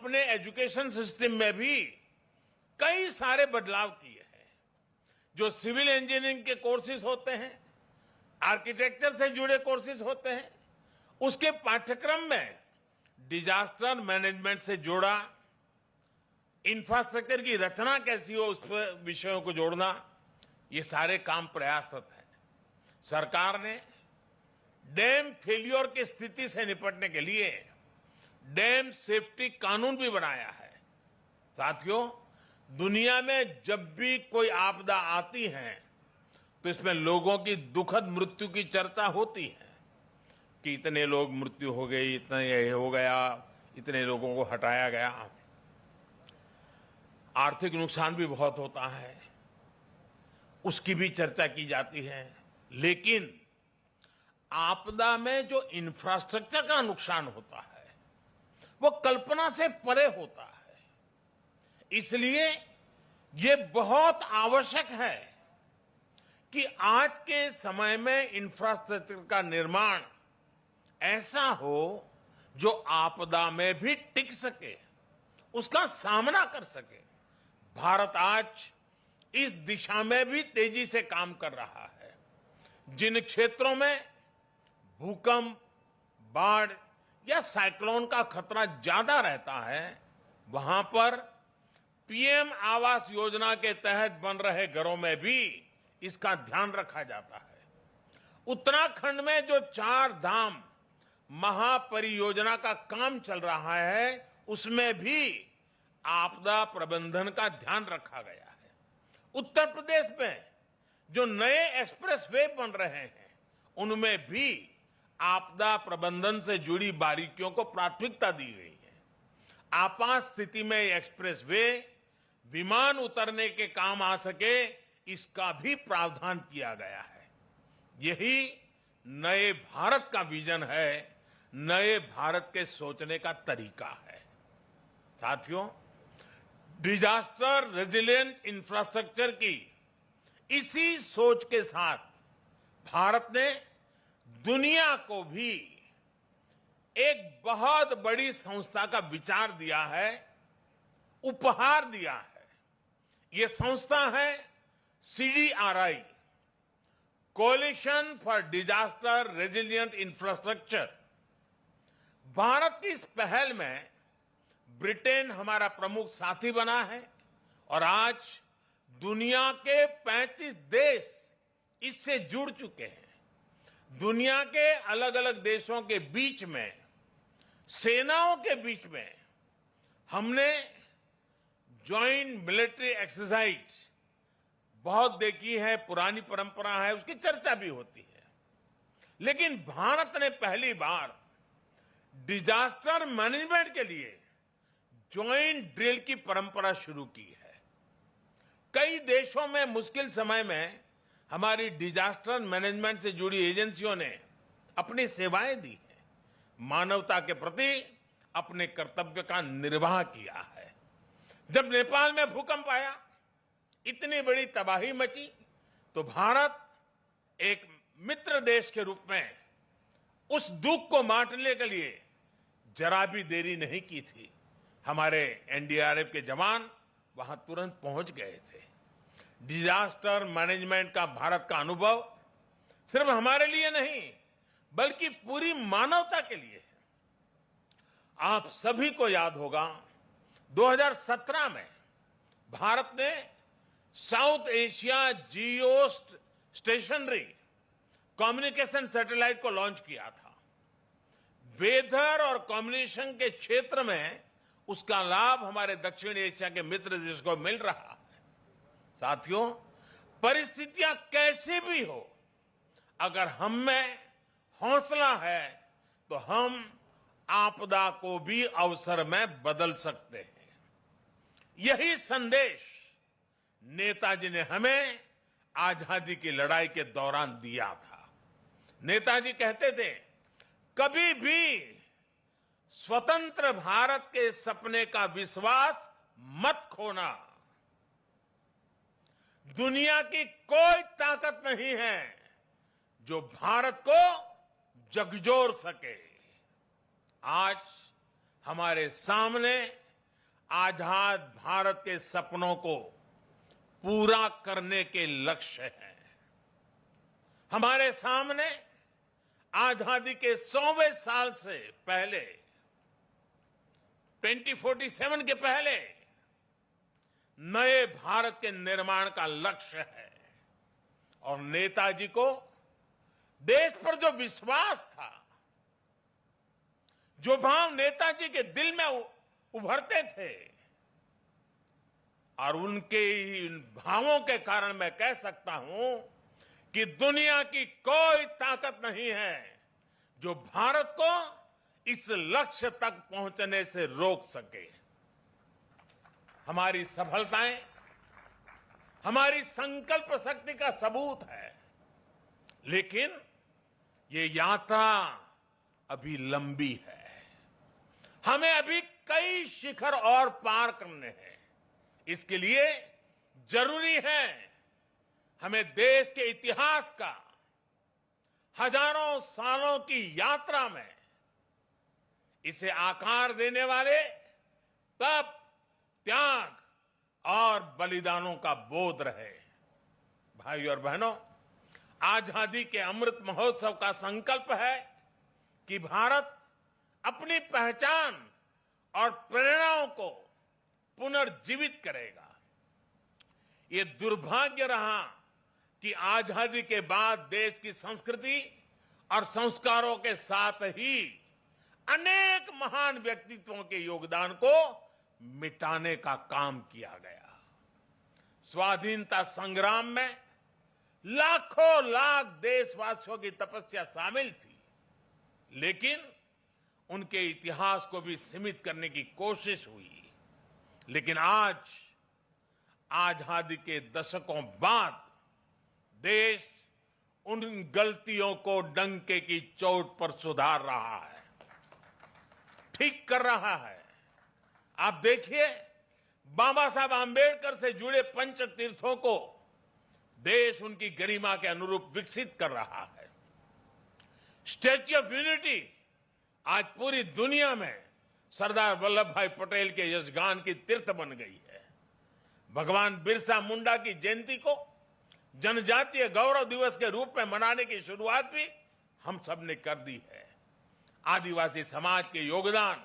आपने education system में भी कई सारे बदलाव किए हैं। जो सिविल इंजीनियरिंग के कोर्सेज होते हैं, आर्किटेक्चर से जुड़े कोर्सेज होते हैं, उसके पाठ्यक्रम में डिजास्टर मैनेजमेंट से जोड़ा, इंफ्रास्ट्रक्चर की रचना कैसी हो उस विषयों को जोड़ना, ये सारे काम प्रयासरत हैं। सरकार ने डैम फेलियर की स्थिति से निपटने के लिए डैम सेफ्टी कानून भी बनाया है। साथियों, दुनिया में जब भी कोई आपदा आती है तो इसमें लोगों की दुखद मृत्यु की चर्चा होती है कि इतने लोग मृत्यु हो गई, इतना ये हो गया, इतने लोगों को हटाया गया। आर्थिक नुकसान भी बहुत होता है, उसकी भी चर्चा की जाती है। लेकिन आपदा में जो इंफ्रास्ट्रक्चर का नुकसान होता है वो कल्पना से परे होता है। इसलिए ये बहुत आवश्यक है कि आज के समय में इंफ्रास्ट्रक्चर का निर्माण ऐसा हो जो आपदा में भी टिक सके, उसका सामना कर सके। भारत आज इस दिशा में भी तेजी से काम कर रहा है। जिन क्षेत्रों में भूकंप, बाढ़ या साइक्लोन का खतरा ज्यादा रहता है, वहां पर पीएम आवास योजना के तहत बन रहे घरों में भी इसका ध्यान रखा जाता है। उत्तराखंड में जो 4 धाम महापरियोजना का काम चल रहा है, उसमें भी आपदा प्रबंधन का ध्यान रखा गया है। उत्तर प्रदेश में जो नए एक्सप्रेस वे बन रहे हैं, उनमें भी आपदा प्रबंधन से जुड़ी बारीकियों को प्राथमिकता दी गई है। आपात स्थिति में एक्सप्रेस वे विमान उतरने के काम आ सके, इसका भी प्रावधान किया गया है। यही नए भारत का विजन है, नए भारत के सोचने का तरीका है। साथियों, डिजास्टर रेजिलिएंट इंफ्रास्ट्रक्चर की इसी सोच के साथ भारत ने दुनिया को भी एक बहुत बड़ी संस्था का विचार दिया है, उपहार दिया है। ये संस्था है CDRI, coalition for disaster resilient infrastructure. Bharat की इस पहल में ब्रिटेन हमारा प्रमुख साथी बना है और आज दुनिया के 35 देश इससे जुड़ चुके हैं। दुनिया के अलग अलग देशों के बीच में, सेनाओं के बीच में हमने ज्वाइंट मिलिट्री एक्सरसाइज बहुत देखी है, पुरानी परंपरा है, उसकी चर्चा भी होती है। लेकिन भारत ने पहली बार डिजास्टर मैनेजमेंट के लिए ज्वाइंट ड्रिल की परंपरा शुरू की है। कई देशों में मुश्किल समय में हमारी डिजास्टर मैनेजमेंट से जुड़ी एजेंसियों ने अपनी सेवाएं दी हैं, मानवता के प्रति अपने कर्तव्य का निर्वाह किया है। जब नेपाल में भूकंप आया, इतनी बड़ी तबाही मची, तो भारत एक मित्र देश के रूप में उस दुख को बांटने के लिए जरा भी देरी नहीं की थी। हमारे एनडीआरएफ के जवान वहां तुरंत पहुंच गए थे। डिजास्टर मैनेजमेंट का भारत का अनुभव सिर्फ हमारे लिए नहीं, बल्कि पूरी मानवता के लिए है। आप सभी को याद होगा, 2017 में भारत ने साउथ एशिया जियो स्टेशनरी कम्युनिकेशन सैटेलाइट को लॉन्च किया था। वेदर और कम्युनिकेशन के क्षेत्र में उसका लाभ हमारे दक्षिण एशिया के मित्र देश को मिल रहा है। साथियों, परिस्थितियां कैसी भी हो, अगर हम में हौसला है तो हम आपदा को भी अवसर में बदल सकते हैं। यही संदेश नेताजी ने हमें आजादी की लड़ाई के दौरान दिया था। नेताजी कहते थे, कभी भी स्वतंत्र भारत के सपने का विश्वास मत खोना। दुनिया की कोई ताकत नहीं है जो भारत को झकझोर सके। आज हमारे सामने आजाद भारत के सपनों को पूरा करने के लक्ष्य हैं। हमारे सामने आजादी के 100वें साल से पहले 2047 के पहले नए भारत के निर्माण का लक्ष्य है और नेताजी को देश पर जो विश्वास था, जो भाव नेताजी के दिल में उभरते थे और उनके इन भावों के कारण मैं कह सकता हूं कि दुनिया की कोई ताकत नहीं है जो भारत को इस लक्ष्य तक पहुंचने से रोक सके। हमारी सफलताएं हमारी संकल्प शक्ति का सबूत है, लेकिन ये यात्रा अभी लंबी है। हमें अभी कई शिखर और पार करने हैं। इसके लिए जरूरी है हमें देश के इतिहास का हजारों सालों की यात्रा में इसे आकार देने वाले तप, त्याग और बलिदानों का बोध रहे। भाइयों और बहनों, आजादी के अमृत महोत्सव का संकल्प है कि भारत अपनी पहचान और प्रेरणाओं को पुनर्जीवित करेगा। ये दुर्भाग्य रहा कि आजादी के बाद देश की संस्कृति और संस्कारों के साथ ही अनेक महान व्यक्तित्वों के योगदान को मिटाने का काम किया गया। स्वाधीनता संग्राम में लाखों लाख देशवासियों की तपस्या शामिल थी, लेकिन उनके इतिहास को भी सीमित करने की कोशिश हुई। लेकिन आज आजादी के दशकों बाद देश उन गलतियों को डंके की चोट पर सुधार रहा है, ठीक कर रहा है। आप देखिए, बाबा साहब आंबेडकर से जुड़े पंच तीर्थों को देश उनकी गरिमा के अनुरूप विकसित कर रहा है। स्टैच्यू ऑफ यूनिटी आज पूरी दुनिया में सरदार वल्लभ भाई पटेल के यशगान की तीर्थ बन गई है। भगवान बिरसा मुंडा की जयंती को जनजातीय गौरव दिवस के रूप में मनाने की शुरुआत भी हम सब ने कर दी है। आदिवासी समाज के योगदान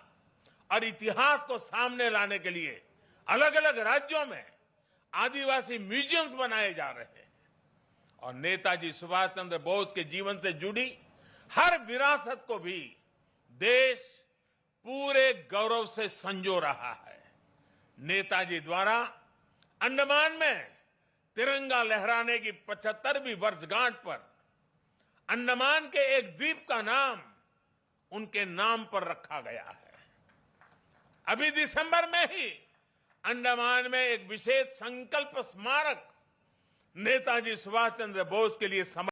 और इतिहास को सामने लाने के लिए अलग अलग राज्यों में आदिवासी म्यूजियम बनाए जा रहे हैं और नेताजी सुभाष चंद्र बोस के जीवन से जुड़ी हर विरासत को भी देश पूरे गौरव से संजो रहा है। नेताजी द्वारा अंडमान में तिरंगा लहराने की 75वीं वर्षगांठ पर अंडमान के एक द्वीप का नाम उनके नाम पर रखा गया है। अभी दिसंबर में ही अंडमान में एक विशेष संकल्प स्मारक नेताजी सुभाष चंद्र बोस के लिए